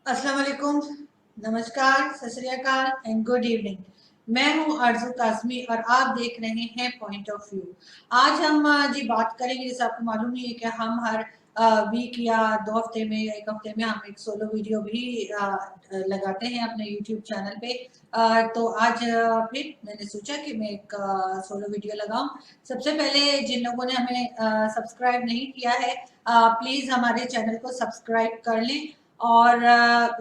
अस्सलाम वालेकुम, नमस्कार, सत श्री अकाल एंड गुड इवनिंग। मैं हूं आरजू काज़मी और आप देख रहे हैं पॉइंट ऑफ व्यू। आज हम जी बात करेंगे, जैसे आपको मालूम ही है कि हम हर वीक या 2 हफ्ते में या 1 हफ्ते में हम एक सोलो वीडियो भी लगाते हैं अपने यूट्यूब चैनल पे। तो आज फिर मैंने सोचा कि मैं एक सोलो वीडियो लगाऊं। सबसे पहले जिन लोगों ने हमें सब्सक्राइब नहीं किया है, प्लीज़ हमारे चैनल को सब्सक्राइब कर लें। और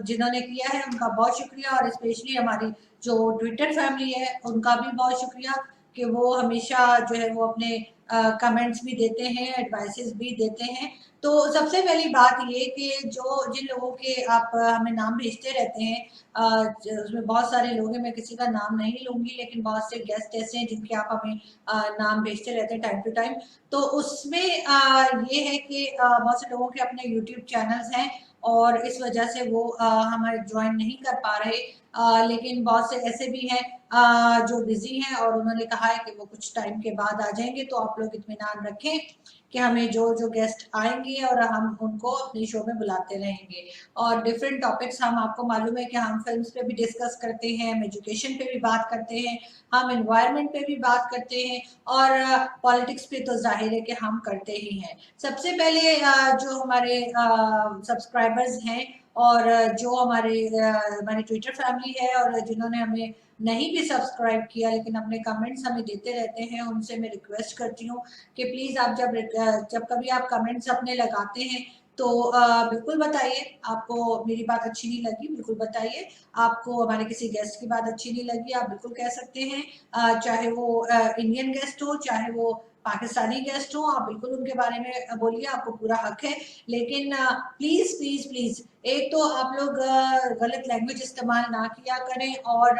जिन्होंने किया है उनका बहुत शुक्रिया, और स्पेशली हमारी जो ट्विटर फैमिली है उनका भी बहुत शुक्रिया कि वो हमेशा जो है वो अपने कमेंट्स भी देते हैं, एडवाइसेस भी देते हैं। तो सबसे पहली बात ये कि जो जिन लोगों के आप हमें नाम भेजते रहते हैं, उसमें बहुत सारे लोग हैं, मैं किसी का नाम नहीं लूंगी, लेकिन बहुत से गेस्ट ऐसे हैं जिनके आप हमें नाम भेजते रहते हैं टाइम टू टाइम। तो उसमें ये है कि बहुत से लोगों के अपने यूट्यूब चैनल्स हैं और इस वजह से वो हमारे ज्वाइन नहीं कर पा रहे। लेकिन बहुत से ऐसे भी हैं जो बिजी हैं और उन्होंने कहा है कि वो कुछ टाइम के बाद आ जाएंगे। तो आप लोग इत्मीनान रखें कि हमें जो जो गेस्ट आएंगे और हम उनको अपने शो में बुलाते रहेंगे। और डिफरेंट टॉपिक्स, हम आपको मालूम है कि हम फिल्म्स पे भी डिस्कस करते हैं, हम एजुकेशन पे भी बात करते हैं, हम एनवायरनमेंट पे भी बात करते हैं, और पॉलिटिक्स पे तो जाहिर है कि हम करते ही हैं। सबसे पहले जो हमारे सब्सक्राइबर्स हैं और जो हमारी ट्विटर फैमिली है और जिन्होंने हमें नहीं भी सब्सक्राइब किया लेकिन अपने कमेंट्स हमें देते रहते हैं, उनसे मैं रिक्वेस्ट करती हूँ कि प्लीज़ आप जब कभी आप कमेंट्स अपने लगाते हैं तो बिल्कुल बताइए। आपको मेरी बात अच्छी नहीं लगी, बिल्कुल बताइए। आपको हमारे किसी गेस्ट की बात अच्छी नहीं लगी, आप बिल्कुल कह सकते हैं। चाहे वो इंडियन गेस्ट हो, चाहे वो पाकिस्तानी गेस्ट हो, आप बिल्कुल उनके बारे में बोलिए, आपको पूरा हक है। लेकिन प्लीज प्लीज प्लीज, एक तो आप लोग गलत लैंग्वेज इस्तेमाल ना किया करें, और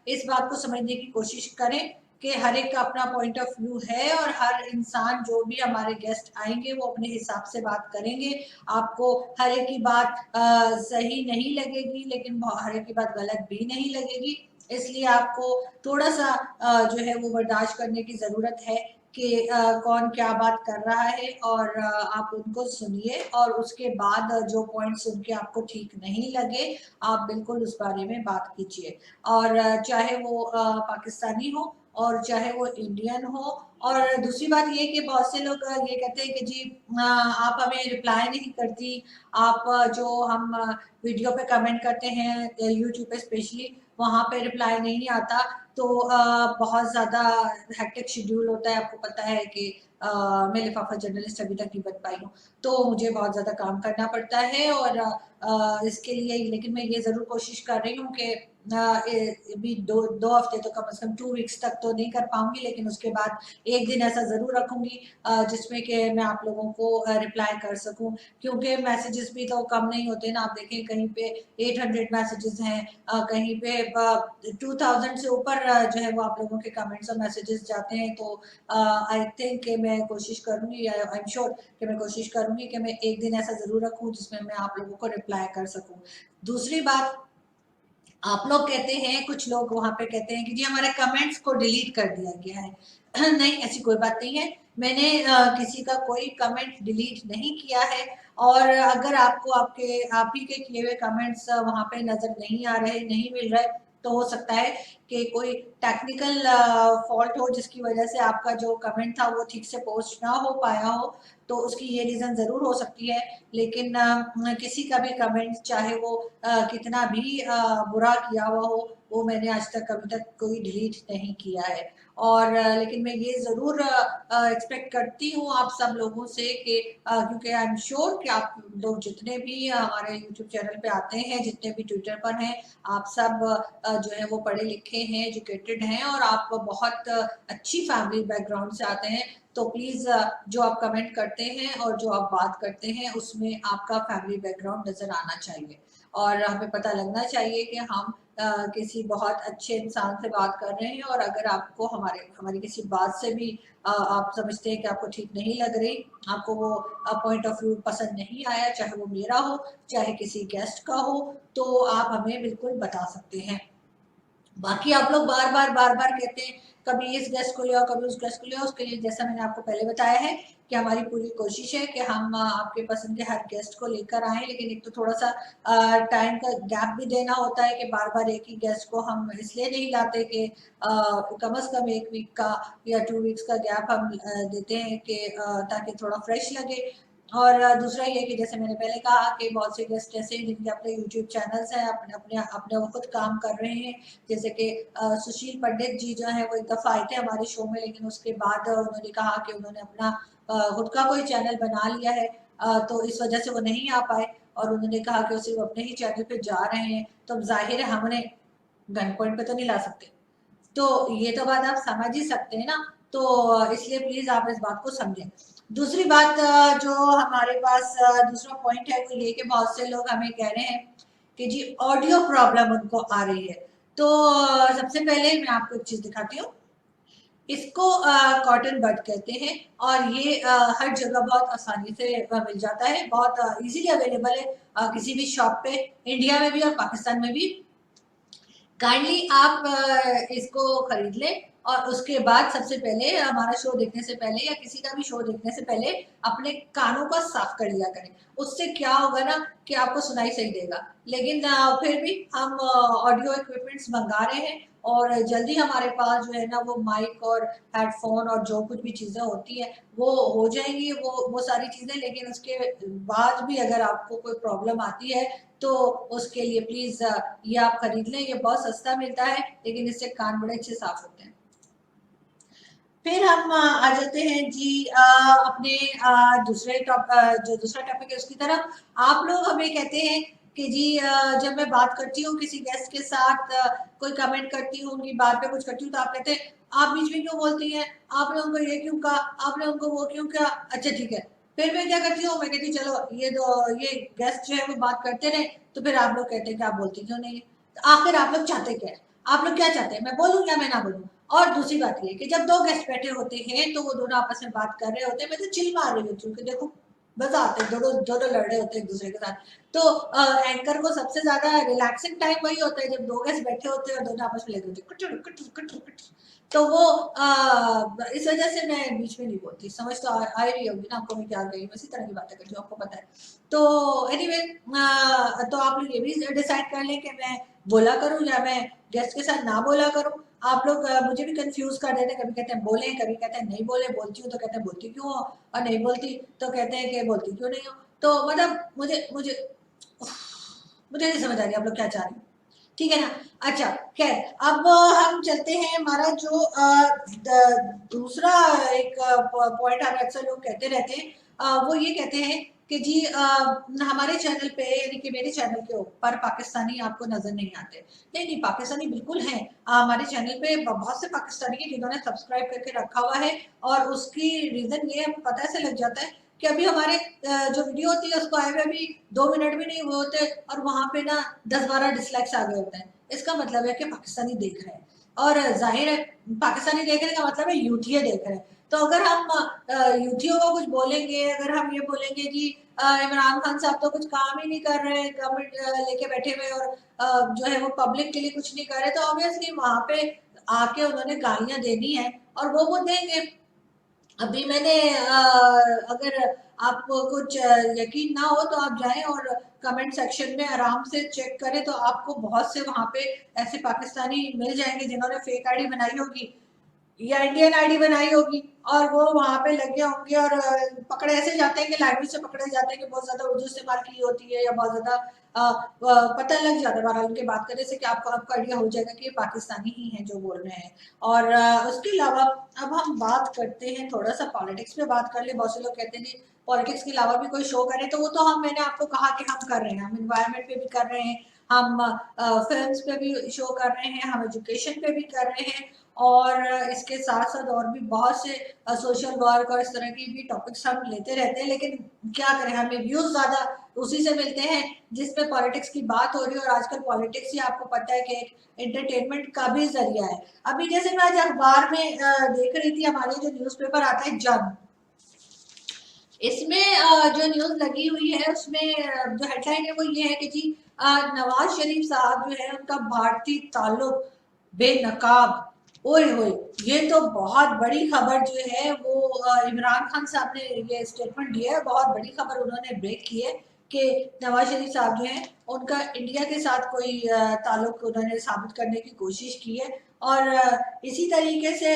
इस बात को समझने की कोशिश करें कि हर एक का अपना पॉइंट ऑफ व्यू है और हर इंसान, जो भी हमारे गेस्ट आएंगे वो अपने हिसाब से बात करेंगे। आपको हर एक की बात सही नहीं लगेगी, लेकिन हर एक की बात गलत भी नहीं लगेगी। इसलिए आपको थोड़ा सा जो है वो बर्दाश्त करने की ज़रूरत है कि कौन क्या बात कर रहा है, और आप उनको सुनिए और उसके बाद जो पॉइंट सुन के आपको ठीक नहीं लगे, आप बिल्कुल उस बारे में बात कीजिए। और चाहे वो पाकिस्तानी हो और चाहे वो इंडियन हो। और दूसरी बात ये कि बहुत से लोग ये कहते हैं कि जी आप हमें रिप्लाई नहीं करती, आप जो हम वीडियो पे कमेंट करते हैं यूट्यूब पे स्पेशली, वहाँ पे रिप्लाई नहीं आता। तो बहुत ज़्यादा हेक्टिक शेड्यूल होता है, आपको पता है कि मैं लिफाफा जर्नलिस्ट अभी तक नहीं बन पाई हूँ, तो मुझे बहुत ज़्यादा काम करना पड़ता है। और इसके लिए लेकिन मैं ये ज़रूर कोशिश कर रही हूँ कि अभी दो हफ्ते तो कम से कम 2 वीक्स तक तो नहीं कर पाऊंगी, लेकिन उसके बाद एक दिन ऐसा ज़रूर रखूंगी जिसमें कि मैं आप लोगों को रिप्लाई कर सकूं, क्योंकि मैसेजेस भी तो कम नहीं होते ना। आप देखें कहीं पे 800 मैसेजेस हैं, कहीं पे 2000 से ऊपर जो है वो आप लोगों के कमेंट्स और मैसेजेस जाते हैं। तो आई थिंक कि मैं कोशिश करूंगी, या आई एम श्योर कि मैं कोशिश करूंगी कि मैं एक दिन ऐसा ज़रूर रखूं जिसमें मैं आप लोगों को रिप्लाई कर सकूं। दूसरी बात, आप लोग कहते हैं, कुछ लोग वहां पे कहते हैं कि जी हमारे कमेंट्स को डिलीट कर दिया गया है। नहीं, ऐसी कोई बात नहीं है। मैंने किसी का कोई कमेंट डिलीट नहीं किया है। और अगर आपको आप ही के किए हुए कमेंट्स वहां पे नजर नहीं आ रहे, नहीं मिल रहे, तो हो सकता है कि कोई टेक्निकल फॉल्ट हो जिसकी वजह से आपका जो कमेंट था वो ठीक से पोस्ट ना हो पाया हो। तो उसकी ये रीजन जरूर हो सकती है। लेकिन किसी का भी कमेंट, चाहे वो कितना भी बुरा किया हुआ हो, वो मैंने आज तक कभी तक कोई डिलीट नहीं किया है। और लेकिन मैं ये ज़रूर एक्सपेक्ट करती हूँ आप सब लोगों से कि क्योंकि आई एम श्योर कि आप लोग जितने भी हमारे यूट्यूब चैनल पे आते हैं, जितने भी ट्विटर पर हैं, आप सब जो है वो पढ़े लिखे हैं, एजुकेटेड हैं, और आप बहुत अच्छी फैमिली बैकग्राउंड से आते हैं। तो प्लीज़ जो आप कमेंट करते हैं और जो आप बात करते हैं उसमें आपका फैमिली बैकग्राउंड नज़र आना चाहिए, और हमें पता लगना चाहिए कि हम किसी बहुत अच्छे इंसान से बात कर रहे हैं। और अगर आपको हमारी किसी बात से भी आप समझते हैं कि आपको ठीक नहीं लग रही, आपको वो पॉइंट ऑफ व्यू पसंद नहीं आया, चाहे वो मेरा हो चाहे किसी गेस्ट का हो, तो आप हमें बिल्कुल बता सकते हैं। बाकी आप लोग बार बार कहते हैं कभी इस गेस्ट को ले आओ, कभी उस गेस्ट को ले आओ। उसके लिए जैसा मैंने आपको पहले बताया है कि हमारी पूरी कोशिश है कि हम आपके पसंद के हर गेस्ट को लेकर आए, लेकिन एक तो थोड़ा सा टाइम का गैप भी देना होता है कि बार बार एक ही गेस्ट को हम इसलिए नहीं लाते कि कम से कम 1 वीक का या 2 वीक्स का गैप हम देते हैं कि ताकि थोड़ा फ्रेश लगे। और दूसरा ये कि जैसे मैंने पहले कहा कि बहुत से गेस्ट ऐसे हैं जिनके अपने यूट्यूब चैनल्स हैं, अपने अपने अपने वो खुद काम कर रहे हैं, जैसे कि सुशील पंडित जी जो है वो एक दफ़ा आए थे हमारे शो में, लेकिन उसके बाद उन्होंने कहा कि उन्होंने अपना खुद का कोई चैनल बना लिया है, तो इस वजह से वो नहीं आ पाए और उन्होंने कहा कि वो सिर्फ अपने ही चैनल पे जा रहे हैं, तो अब जाहिर है हम उन्हें गन पॉइंट पे तो नहीं ला सकते, तो ये तो बात आप समझ ही सकते हैं ना, तो इसलिए प्लीज आप इस बात को समझें। दूसरी बात जो हमारे पास दूसरा पॉइंट है वो ये कि बहुत से लोग हमें कह रहे हैं कि जी ऑडियो प्रॉब्लम उनको आ रही है, तो सबसे पहले मैं आपको एक चीज दिखाती हूँ। इसको कॉटन बड कहते हैं और ये हर जगह बहुत आसानी से मिल जाता है, बहुत इजीली अवेलेबल है किसी भी शॉप पे, इंडिया में भी और पाकिस्तान में भी। काइंडली आप इसको खरीद लें और उसके बाद सबसे पहले हमारा शो देखने से पहले या किसी का भी शो देखने से पहले अपने कानों को साफ कर लिया करें। उससे क्या होगा ना कि आपको सुनाई सही देगा, लेकिन फिर भी हम ऑडियो इक्विपमेंट्स मंगा रहे हैं और जल्दी हमारे पास जो है ना वो माइक और हेडफोन और जो कुछ भी चीज़ें होती है वो हो जाएंगी, वो सारी चीज़ें। लेकिन उसके बाद भी अगर आपको कोई प्रॉब्लम आती है तो उसके लिए प्लीज ये आप खरीद लें, ये बहुत सस्ता मिलता है लेकिन इससे कान बड़े अच्छे साफ होते हैं। फिर हम आ जाते हैं जी अपने दूसरे जो दूसरा टॉपिक है उसकी तरफ। आप लोग हमें कहते हैं कि जी जब मैं बात करती हूँ किसी गेस्ट के साथ, कोई कमेंट करती हूँ उनकी बात पे कुछ करती हूँ, तो आप कहते हैं आप बीच में क्यों बोलती हैं, आपने उनको ये क्यों कहा, आपने उनको वो क्यों कहा। अच्छा ठीक है, फिर मैं क्या करती हूँ, मैं कहती हूँ चलो ये गेस्ट जो है वो बात करते रहे, तो फिर आप लोग कहते हैं कि आप बोलती क्यों नहीं है। तो आखिर आप लोग चाहते क्या है, आप लोग क्या चाहते हैं, मैं बोलूँ या मैं ना बोलूँ। और दूसरी बात ये कि जब दो गेस्ट बैठे होते हैं तो वो दोनों आपस में बात कर रहे होते हैं, मैं तो चिल मार रही होती हूँ कि देखो मजा आता है, दोनों दोनों लड़ रहे होते हैं एक दूसरे के साथ। तो एंकर को सबसे ज्यादा रिलैक्सिंग टाइम वही होता है जब दो गेस्ट बैठे होते हैं और दोनों आपस में लगे होते हैं कुट कुट कुट कुट। तो वो इस वजह से मैं बीच में नहीं बोलती, समझ तो आ ही रही होगी ना आपको मैं क्या गई, इसी तरह की बातें करती हूँ, आपको पता है। तो एनीवे तो आप लोग ये भी डिसाइड कर लें कि मैं बोला करूँ या मैं गेस्ट के साथ ना बोला करूँ। आप लोग मुझे भी कंफ्यूज कर देते हैं, कभी कहते हैं बोले, कभी कहते हैं नहीं बोले, बोलती हूँ तो कहते हैं बोलती क्यों हो, और नहीं बोलती तो कहते हैं कि बोलती क्यों नहीं हो। तो मतलब मुझे मुझे मुझे नहीं समझ आ रही आप लोग क्या चाह रहे हैं, ठीक है ना। अच्छा खैर, अब हम चलते हैं हमारा जो दूसरा एक पॉइंट हमें अक्सर लोग कहते रहते हैं, वो ये कहते हैं कि जी हमारे चैनल पे यानी कि मेरे चैनल के ऊपर पाकिस्तानी आपको नजर नहीं आते। नहीं नहीं, पाकिस्तानी बिल्कुल हैं हमारे चैनल पे, बहुत से पाकिस्तानी हैं जिन्होंने सब्सक्राइब करके रखा हुआ है, और उसकी रीजन ये हमें पता से लग जाता है कि अभी हमारे जो वीडियो होती है उसको आए हुए अभी 2 मिनट भी नहीं हुए होते और वहां पे ना 10-12 डिसलाइक्स आ गए होते हैं। इसका मतलब है कि पाकिस्तानी देख रहे हैं, और जाहिर है पाकिस्तानी देखने का मतलब है यूथिये देख रहे हैं। तो अगर हम यूथियों को कुछ बोलेंगे, अगर हम ये बोलेंगे जी इमरान खान साहब तो कुछ काम ही नहीं कर रहे, गवर्नमेंट लेके बैठे हुए और जो है वो पब्लिक के लिए कुछ नहीं कर रहे, तो ऑब्वियसली वहां पे आके उन्होंने गालियां देनी है और वो देंगे। अभी मैंने अगर आपको कुछ यकीन ना हो तो आप जाएं और कमेंट सेक्शन में आराम से चेक करें, तो आपको बहुत से वहां पे ऐसे पाकिस्तानी मिल जाएंगे जिन्होंने फेक आईडी बनाई होगी या इंडियन आईडी बनाई होगी, और वो वहां पे लगे होंगे और पकड़े ऐसे जाते हैं कि लैंग्वेज से पकड़े जाते हैं कि बहुत ज्यादा उर्दू इस्तेमाल की होती है या बहुत ज्यादा पता लग जाता है बहरहाल उनके बात करने से कि आपको आपका आइडिया हो जाएगा कि ये पाकिस्तानी ही है जो बोल रहे हैं। और उसके अलावा अब हम बात करते हैं थोड़ा सा पॉलिटिक्स पे बात कर ले। बहुत से लोग कहते हैं जी पॉलिटिक्स के अलावा भी कोई शो करें, तो वो तो हम मैंने आपको कहा कि हम कर रहे हैं, हम इन्वायरमेंट पे भी कर रहे हैं, हम फिल्म्स पे भी शो कर रहे हैं, हम एजुकेशन पे भी कर रहे हैं, और इसके साथ साथ और भी बहुत से सोशल वर्क और इस तरह की भी टॉपिक्स हम लेते रहते हैं। लेकिन क्या करें, हमें व्यूज ज्यादा उसी से मिलते हैं जिसपे पॉलिटिक्स की बात हो रही है, और आजकल पॉलिटिक्स ही आपको पता है कि एक एंटरटेनमेंट का भी जरिया है। अभी जैसे मैं आज अखबार में देख रही थी, हमारे जो न्यूज़पेपर आता है जंग, इसमें जो न्यूज लगी हुई है उसमें जो हेडलाइन है वो ये है कि जी नवाज शरीफ साहब जो है उनका भारतीय ताल्लुक बेनकाब ओए होए, ये तो बहुत बड़ी खबर जो है वो इमरान खान साहब ने ये स्टेटमेंट दिया है, बहुत बड़ी खबर उन्होंने ब्रेक की है कि नवाज शरीफ साहब जो है उनका इंडिया के साथ कोई ताल्लुक उन्होंने साबित करने की कोशिश की है। और इसी तरीके से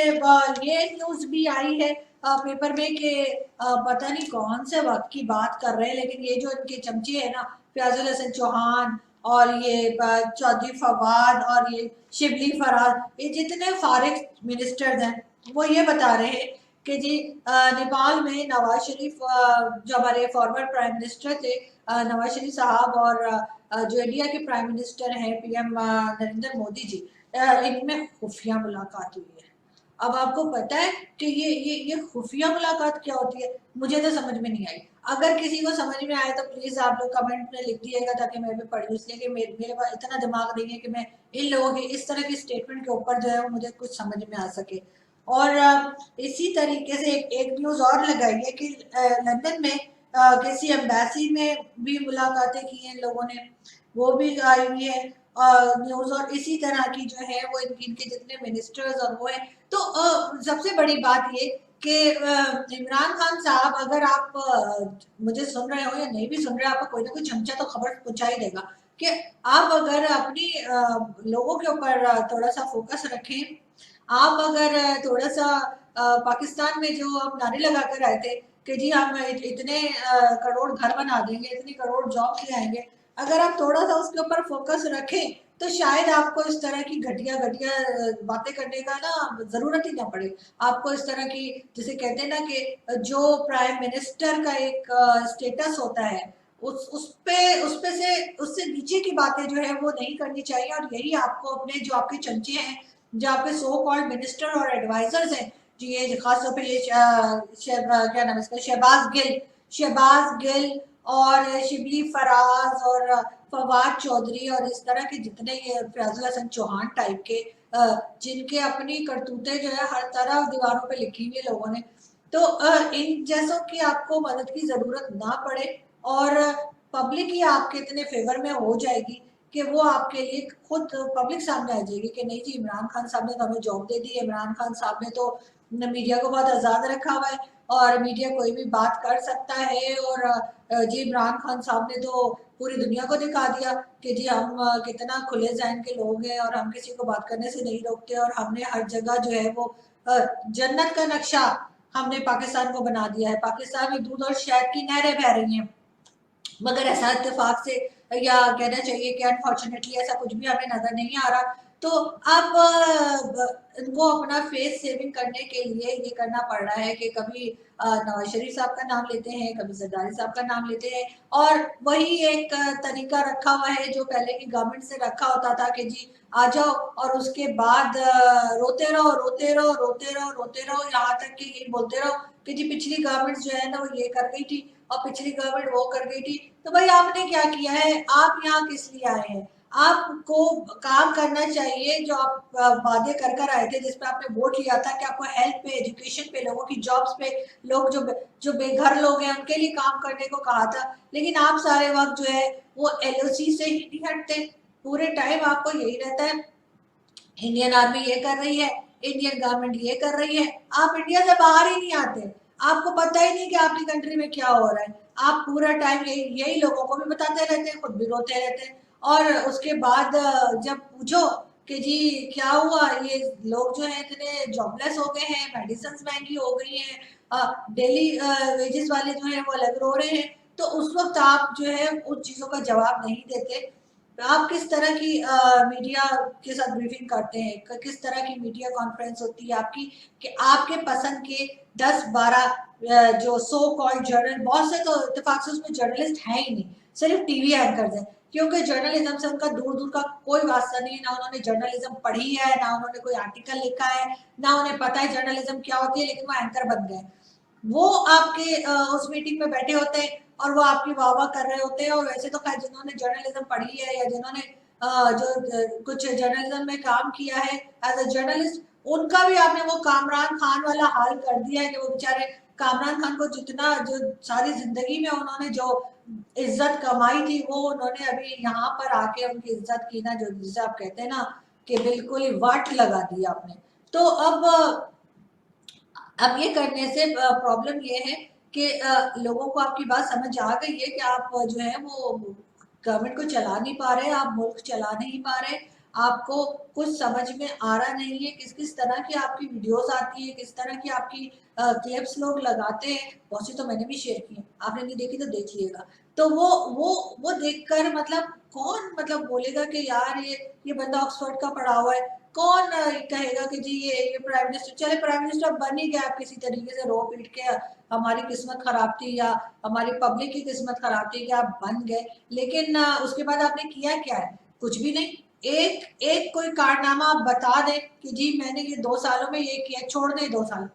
ये न्यूज भी आई है पेपर में कि पता नहीं कौन से वक्त की बात कर रहे हैं, लेकिन ये जो इनके चमचे हैं ना, फयाजुल हसन चौहान और ये चौधरी फवाद और ये शिबली फराज, ये जितने फारिग मिनिस्टर्स हैं वो ये बता रहे हैं कि जी नेपाल में नवाज शरीफ जो हमारे फॉर्मर प्राइम मिनिस्टर थे नवाज शरीफ साहब, और जो इंडिया के प्राइम मिनिस्टर हैं पीएम नरेंद्र मोदी जी, इनमें खुफिया मुलाकात हुई है। अब आपको पता है कि ये खुफिया मुलाकात क्या होती है, मुझे तो समझ में नहीं आई। अगर किसी को समझ में आए तो प्लीज आप लोग कमेंट में लिख दिएगा ताकि मैं भी पढ़ लूँ, इसलिए कि मेरे पास इतना दिमाग नहीं है कि मैं इन लोगों की इस तरह की स्टेटमेंट के ऊपर जो है वो मुझे कुछ समझ में आ सके। और इसी तरीके से एक न्यूज और लगाई है कि लंदन में किसी एम्बेसी में भी मुलाकातें की हैं लोगों ने, वो भी आई हुई है न्यूज। और इसी तरह की जो है वो इनके जितने मिनिस्टर्स और वो है। तो सबसे बड़ी बात ये कि इमरान खान साहब, अगर आप मुझे सुन रहे हो या नहीं भी सुन रहे, आपका कोई ना कोई चमचा तो खबर पहुंचा ही देगा कि आप अगर अपनी लोगों के ऊपर थोड़ा सा फोकस रखें, आप अगर थोड़ा सा पाकिस्तान में जो हम नारे लगा कर आए थे कि जी हम इतने करोड़ घर बना देंगे, इतनी करोड़ जॉब ले आएंगे, अगर आप थोड़ा सा उसके ऊपर फोकस रखें तो शायद आपको इस तरह की घटिया घटिया बातें करने का ना जरूरत ही ना पड़े। आपको इस तरह की, जैसे कहते हैं ना कि जो प्राइम मिनिस्टर का एक स्टेटस होता है उस पे से उससे नीचे की बातें जो है वो नहीं करनी चाहिए। और यही आपको अपने जो आपके चमचे हैं, जो आपके सो कॉल्ड मिनिस्टर और एडवाइजर्स हैं, जी ये खासतौर पे ये क्या नाम है इसका, शहबाज गिल और शिबली फराज और फवाद चौधरी और इस तरह के जितने ये फयाजुल हसन चौहान टाइप के जिनके अपनी करतूतें जो है हर तरह दीवारों पे लिखी हुई है लोगों ने, तो इन जैसों की आपको मदद की जरूरत ना पड़े और पब्लिक ही आपके इतने फेवर में हो जाएगी कि वो आपके लिए खुद पब्लिक सामने आ जाएगी कि नहीं जी इमरान खान साहब ने तो हमें जॉब दे दी है, इमरान खान साहब ने तो मीडिया को बहुत आज़ाद रखा हुआ है और मीडिया कोई भी बात कर सकता है। और जी इमरान खान साहब ने तो पूरी दुनिया को दिखा दिया कि जी हम कितना खुले जहन के लोग हैं और हम किसी को बात करने से नहीं रोकते और हमने हर जगह जो है वो जन्नत का नक्शा हमने पाकिस्तान को बना दिया है। पाकिस्तान में दूध और शहद की नहरें बह रही हैं, मगर ऐसा इत्तेफाक से या कहना चाहिए कि अनफॉर्चुनेटली ऐसा कुछ भी हमें नजर नहीं आ रहा। तो अब इनको अपना फेस सेविंग करने के लिए ये करना पड़ रहा है कि कभी नवाज शरीफ साहब का नाम लेते हैं, कभी जरदारी साहब का नाम लेते हैं, और वही एक तरीका रखा हुआ है जो पहले की गवर्नमेंट से रखा होता था कि जी आ जाओ और उसके बाद रोते रहो रोते रहो रोते रहो रोते रहो, यहाँ तक कि यही बोलते रहो कि जी पिछली गवर्नमेंट जो है ना वो ये कर गई थी और पिछली गवर्नमेंट वो कर गई थी। तो भाई आपने क्या किया है, आप यहाँ किस लिए आए हैं? आपको काम करना चाहिए जो आप वादे कर कर आए थे, जिसपे आपने वोट लिया था कि आपको हेल्थ पे, एजुकेशन पे, लोगों की जॉब्स पे, लोग जो जो बेघर लोग हैं उनके लिए काम करने को कहा था। लेकिन आप सारे वक्त जो है वो एलओसी से ही नहीं हटते, पूरे टाइम आपको यही रहता है इंडियन आर्मी ये कर रही है, इंडियन गवर्नमेंट ये कर रही है, आप इंडिया से बाहर ही नहीं आते, आपको पता ही नहीं कि आपकी कंट्री में क्या हो रहा है। आप पूरा टाइम यही यही लोगों को भी बताते रहते हैं, खुद भी रोते रहते हैं। और उसके बाद जब पूछो कि जी क्या हुआ, ये लोग जो है इतने जॉबलेस हो गए हैं, मेडिसिन महंगी हो गई हैं, डेली वेजेस वाले जो है वो अलग रो रहे हैं, तो उस वक्त आप जो है उन चीजों का जवाब नहीं देते। आप किस तरह की मीडिया के साथ ब्रीफिंग करते हैं, किस तरह की मीडिया कॉन्फ्रेंस होती है आपकी कि आपके पसंद के 10-12 जो सो कॉल्ड जर्नल, बहुत से तो इत्तेफाक से उसमें जर्नलिस्ट है ही नहीं, सिर्फ टीवी एंकर्स हैं, क्योंकि जर्नलिज्म से उनका दूर दूर का कोई वास्ता नहीं है, ना उन्होंने जर्नलिज्म पढ़ी है, ना उन्होंने कोई आर्टिकल लिखा है, ना उन्हें पता है जर्नलिज्म क्या होती है, लेकिन वो एंकर बन गए। वो आपके उस मीटिंग में बैठे होते हैं और वो आपकी वाह वाह कर रहे होते हैं। और वैसे तो खैर जिन्होंने जर्नलिज्म पढ़ी है या जिन्होंने कुछ जर्नलिज्म में काम किया है एज अ जर्नलिस्ट, उनका भी आपने वो कामरान खान वाला हाल कर दिया है कि वो बेचारे कामरान खान को जितना जो सारी जिंदगी में उन्होंने जो इज्जत कमाई थी वो उन्होंने अभी यहाँ पर आके उनकी इज्जत की ना, जो जिसे आप कहते हैं ना कि बिल्कुल ही वाट लगा दी आपने। तो अब ये करने से प्रॉब्लम ये है कि लोगों को आपकी बात समझ आ गई है कि आप जो है वो गवर्नमेंट को चला नहीं पा रहे, आप मुल्क चला नहीं पा रहे, आपको कुछ समझ में आ रहा नहीं है, किस किस तरह की आपकी वीडियोस आती है, किस तरह की आपकी क्लिप्स लोग लगाते हैं। बहुत सी तो मैंने भी शेयर की है, आपने नहीं देखी तो देख लिएगा। तो वो देखकर मतलब कौन मतलब बोलेगा कि यार ये बंदा ऑक्सफोर्ड का पढ़ा हुआ है, कौन कहेगा कि जी ये प्राइम मिनिस्टर, चले प्राइम मिनिस्टर बन ही गया, आप किसी तरीके से रो पीट के, हमारी किस्मत खराब थी या हमारी पब्लिक की किस्मत खराब थी कि आप बन गए, लेकिन उसके बाद आपने किया क्या है? कुछ भी नहीं। एक एक कोई कारनामा आप बता दें कि जी मैंने ये 2 सालों में ये किया, छोड़ दें 2 साल।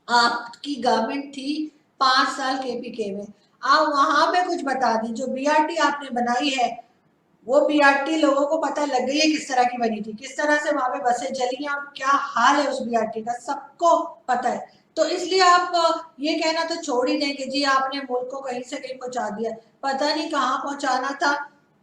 आपकी गवर्नमेंट थी 5 साल केपीके में, आप वहां पे कुछ बता दें, जो बीआरटी आपने बनाई है वो बीआरटी लोगों को पता लग गई है किस तरह की बनी थी, किस तरह से वहां पे बसें चली हैं और क्या हाल है उस बीआरटी का, सबको पता है। तो इसलिए आप ये कहना तो छोड़ ही दें कि जी आपने मुल्क को कहीं से कहीं पहुंचा दिया, पता नहीं कहाँ पहुंचाना था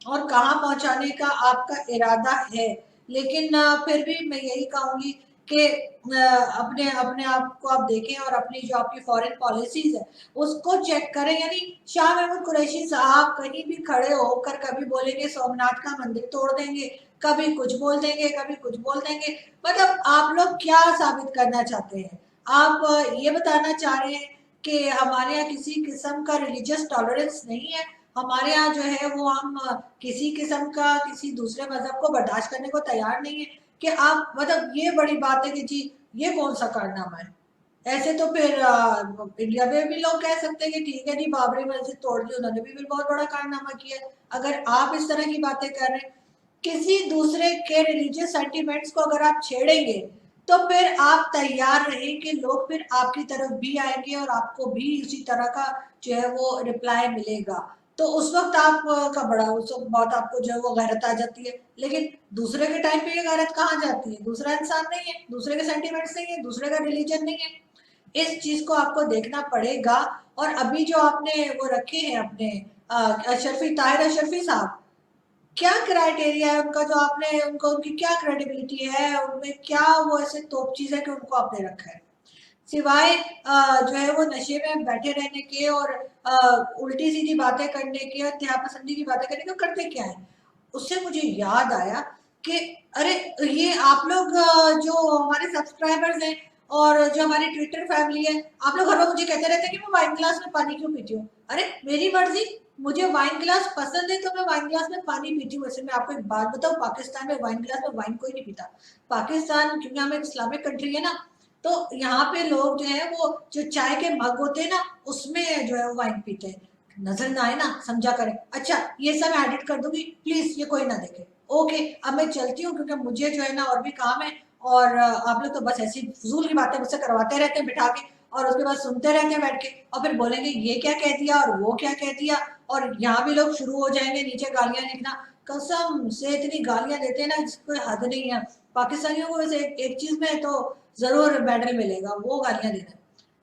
और कहाँ पहुंचाने का आपका इरादा है। लेकिन फिर भी मैं यही कहूंगी कि अपने अपने आप को आप देखें और अपनी जो आपकी फॉरेन पॉलिसीज है उसको चेक करें। यानी शाह महमूद कुरैशी साहब कहीं भी खड़े होकर कभी बोलेंगे सोमनाथ का मंदिर तोड़ देंगे, कभी कुछ बोल देंगे, कभी कुछ बोल देंगे। मतलब आप लोग क्या साबित करना चाहते हैं? आप ये बताना चाह रहे हैं कि हमारे यहाँ किसी किस्म का रिलीजियस टॉलरेंस नहीं है, हमारे यहाँ जो है वो हम किसी किस्म का किसी दूसरे मजहब को बर्दाश्त करने को तैयार नहीं है, कि आप मतलब ये बड़ी बात है कि जी ये कौन सा कारनामा है? ऐसे तो फिर इंडिया में भी लोग कह सकते हैं कि ठीक है जी बाबरी मस्जिद तोड़ दी, उन्होंने भी फिर बहुत बड़ा कारनामा किया है। अगर आप इस तरह की बातें कर रहे हैं, किसी दूसरे के रिलीजियस सेंटिमेंट्स को अगर आप छेड़ेंगे तो फिर आप तैयार रहें कि लोग फिर आपकी तरफ भी आएंगे और आपको भी उसी तरह का जो है वो रिप्लाई मिलेगा। तो उस वक्त आप का बड़ा उस वक्त बहुत आपको जो है वो गैरत आ जाती है। लेकिन दूसरे के टाइम पे ये गैरत कहाँ जाती है? दूसरा इंसान नहीं है, दूसरे के सेंटिमेंट्स नहीं है, दूसरे का रिलीजन नहीं है, इस चीज को आपको देखना पड़ेगा। और अभी जो आपने वो रखे हैं अपने अशरफी ताहिर अशरफी साहब, क्या क्राइटेरिया है उनका जो आपने उनको, उनकी क्या क्रेडिबिलिटी है, उनमें क्या वो ऐसे तोप चीज है कि उनको आपने रखा है? सिवाय जो है वो नशे में बैठे रहने के और उल्टी सीधी बातें करने के और त्यागपसंदी की बातें करने के, करते क्या है? उससे मुझे याद आया कि अरे ये आप लोग जो हमारे सब्सक्राइबर्स हैं और जो हमारी ट्विटर फैमिली है, आप लोग हर वक्त मुझे कहते रहते हैं कि मैं वाइन ग्लास में पानी क्यों पीती हूँ। अरे मेरी मर्जी, मुझे वाइन ग्लास पसंद है तो मैं वाइन ग्लास में पानी पीती हूँ। वैसे मैं आपको एक बात बताऊँ, पाकिस्तान में वाइन ग्लास में वाइन कोई नहीं पीता। पाकिस्तान क्योंकि हम एक इस्लामिक कंट्री है ना, तो यहाँ पे लोग जो है वो जो चाय के मग होते हैं ना उसमें जो है वो वाइन पीते हैं। नजर ना आए ना, समझा करें। अच्छा ये सब मैं एडिट कर दूंगी, प्लीज ये कोई ना देखे। ओके अब मैं चलती हूँ क्योंकि मुझे जो है ना और भी काम है। और आप लोग तो बस ऐसी फजूल की बातें मुझसे करवाते रहते हैं बिठा के, और उसके बाद सुनते रहते हैं बैठ के, और फिर बोलेंगे ये क्या कह दिया और वो क्या कह दिया। और यहाँ भी लोग शुरू हो जाएंगे नीचे गालियां लिखना। कसम से इतनी गालियां देते हैं ना जिसकी कोई हद नहीं है। पाकिस्तानियों को वैसे एक चीज में तो जरूर मेडल मिलेगा, वो गालियां देना,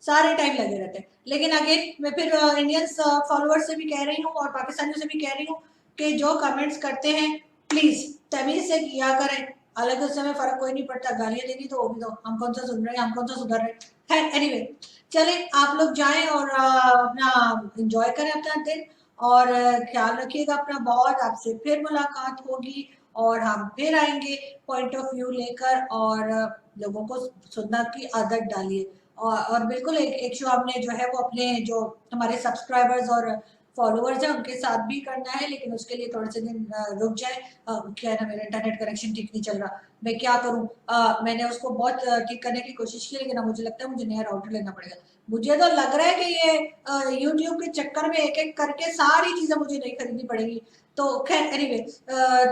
सारे टाइम लगे रहते हैं। लेकिन अगेन मैं फिर इंडियंस फॉलोअर्स से भी कह रही हूँ और पाकिस्तानियों से भी कह रही हूँ कि जो कमेंट्स करते हैं प्लीज तमीज से किया करें। हालांकि उस समय फर्क कोई नहीं पड़ता, गालियां देनी तो वो भी दो, हम कौन सा सुन रहे हैं, हम कौन सा सुधर रहे हैं। खैर एनीवे, चले आप लोग जाएं और अपना एंजॉय करें अपना दिन। और ख्याल रखिएगा अपना बहुत, आपसे फिर मुलाकात होगी और हम फिर आएंगे पॉइंट ऑफ व्यू लेकर। और लोगों को सुनना की आदत डालिए। और बिल्कुल एक शो हमने जो है वो अपने जो हमारे सब्सक्राइबर्स और फॉलोअर्स हैं उनके साथ भी करना है, लेकिन उसके लिए थोड़े से दिन रुक जाए। क्या है ना, मेरा इंटरनेट कनेक्शन ठीक नहीं चल रहा, मैं क्या करूं। मैंने उसको बहुत ठीक करने की कोशिश की, लेकिन मुझे लगता है मुझे नया राउटर लेना पड़ेगा। मुझे तो लग रहा है कि ये यूट्यूब के चक्कर में एक एक करके सारी चीजें मुझे नहीं खरीदनी पड़ेगी। तो खैर एनीवे,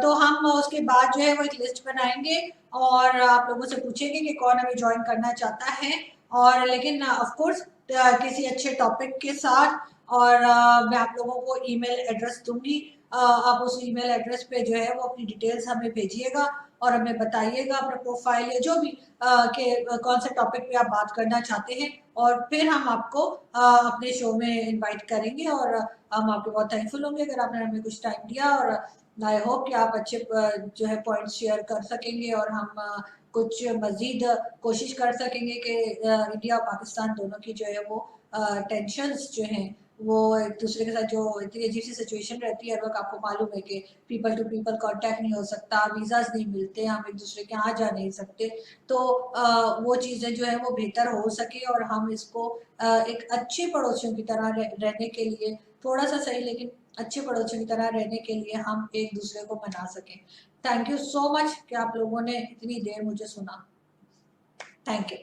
तो हम उसके बाद जो है वो एक लिस्ट बनाएंगे और आप लोगों से पूछेंगे कि कौन हमें ज्वाइन करना चाहता है। और लेकिन ऑफ कोर्स किसी अच्छे टॉपिक के साथ। और मैं आप लोगों को ईमेल एड्रेस दूंगी, आप उस ईमेल एड्रेस पे जो है वो अपनी डिटेल्स हमें भेजिएगा और हमें बताइएगा अपना प्रोफाइल या जो भी के कौन से टॉपिक पे आप बात करना चाहते हैं। और फिर हम आपको अपने शो में इनवाइट करेंगे और हम आपके बहुत थैंकफुल होंगे अगर आपने हमें कुछ टाइम दिया। और आई होप कि आप अच्छे जो है पॉइंट्स शेयर कर सकेंगे और हम कुछ मजीद कोशिश कर सकेंगे कि इंडिया और पाकिस्तान दोनों की जो है वो टेंशन्स जो हैं वो एक दूसरे के साथ जो इतनी अजीब सी सिचुएशन रहती है, लोग आपको मालूम है कि पीपल टू पीपल कांटेक्ट नहीं हो सकता, वीज़ाज नहीं मिलते, हम एक दूसरे के यहाँ जा नहीं सकते, तो वो चीज़ें जो है वो बेहतर हो सके और हम इसको एक अच्छे पड़ोसियों की तरह रहने के लिए, थोड़ा सा सही लेकिन अच्छे पड़ोसियों की तरह रहने के लिए हम एक दूसरे को मना सकें। थैंक यू सो मच कि आप लोगों ने इतनी देर मुझे सुना। Thank you.